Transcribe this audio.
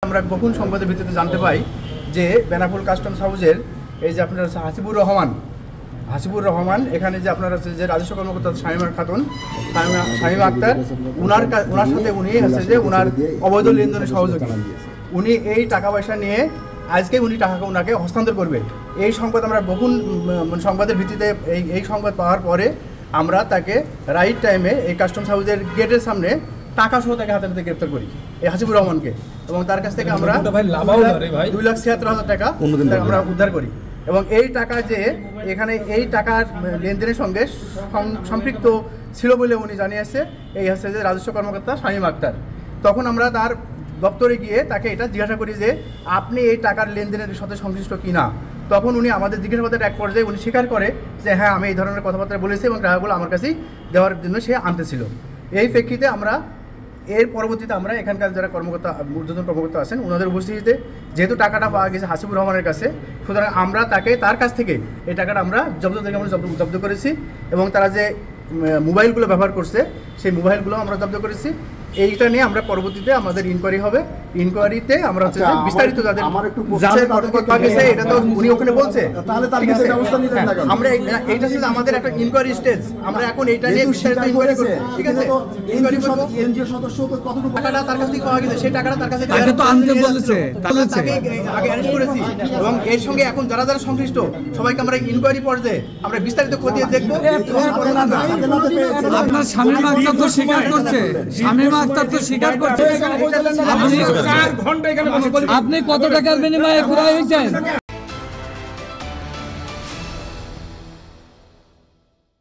আমরা গোপন সংবাদের ভিত্তিতে জানতে পাই যে বেনাপোল কাস্টমস হাউসের এই যে আপনার হাসিবুর রহমান এখানে যে আপনার আছে যে রাজস্ব কর্মকর্তা শামীমা খাতুন শামীমা আক্তার ওনার সাথে উনি আছে যে ওনার অবৈধ লেনদেনের সহযোগী উনি এই টাকা পয়সা নিয়ে আজকে উনি টাকাকে ওনাকে হস্তান্তর করবে। এই সংবাদ আমরা গোপন সংবাদের ভিত্তিতে এই সংবাদ পাওয়ার পরে আমরা তাকে রাইট টাইমে এই কাস্টমস হাউসের গেটের সামনে টাকা সহ তাকে হাতে হাতে গ্রেপ্তার করি এই হাসিবুর রহমানকে, এবং তার কাছ থেকে আমরা 2,76,000 টাকা আমরা উদ্ধার করি। এবং এই টাকা যে এখানে এই টাকার লেনদেনের সঙ্গে সম্পৃক্ত ছিল বলে উনি জানিয়েছে এই হচ্ছে যে রাজস্ব কর্মকর্তা শামীমা আক্তার। তখন আমরা তার দপ্তরে গিয়ে তাকে এটা জিজ্ঞাসা করি যে আপনি এই টাকার লেনদেনের সাথে সংশ্লিষ্ট কি না। তখন উনি আমাদের জিজ্ঞাসাবাদের এক পর্যায়ে উনি স্বীকার করে যে হ্যাঁ আমি এই ধরনের কথাবার্তা বলেছি এবং টাকাগুলো আমার কাছেই দেওয়ার জন্য সে আনতেছিল। এই প্রেক্ষিতে আমরা এর পরবর্তীতে আমরা এখানকার যারা ঊর্ধ্বতন কর্মকর্তা আছেন ওনাদের উপস্থিতিতে যেহেতু টাকাটা পাওয়া গেছে হাসিবুর রহমানের কাছে, সুতরাং আমরা তার কাছ থেকে এই টাকাটা আমরা জব্দ করেছি এবং তারা যে মোবাইলগুলো ব্যবহার করছে সেই মোবাইলগুলো আমরা জব্দ করেছি। এইটা নিয়ে আমরা পরবর্তীতে আমাদের ইনকোয়ারি হবে, ইনকোয়ারিতে আমরা হচ্ছে বিস্তারিত যাদের এটা তো উনি ওখানে বলছে আমরা এইটা ছিল আমাদের একটা ইনকোয়ারি স্টেজ, আমরা এখন এইটা নিয়ে বিস্তারিত ইনকোয়ারি করব। ঠিক আছে, ইনকোয়ারি করব এনজিও সদস্য কতটুকু টাকাটা তার কাছ থেকে পাওয়া গেছে সেই টাকাটা তার কাছে আগে তো আনতে বলেছে তাকে আগে অ্যারেস্ট করেছি এবং এর সঙ্গে এখন যারা যারা সংশ্লিষ্ট সবাইকে আমরা ইনকোয়ারি পর্যায়ে আমরা বিস্তারিত খতিয়ে দেখব। আপনার শামীমা আক্তার তো স্বীকার করছে, শামীমা আক্তার তো স্বীকার করছে আপনি কত টাকার বিনিময়ে ঘুরা হয়েছেন।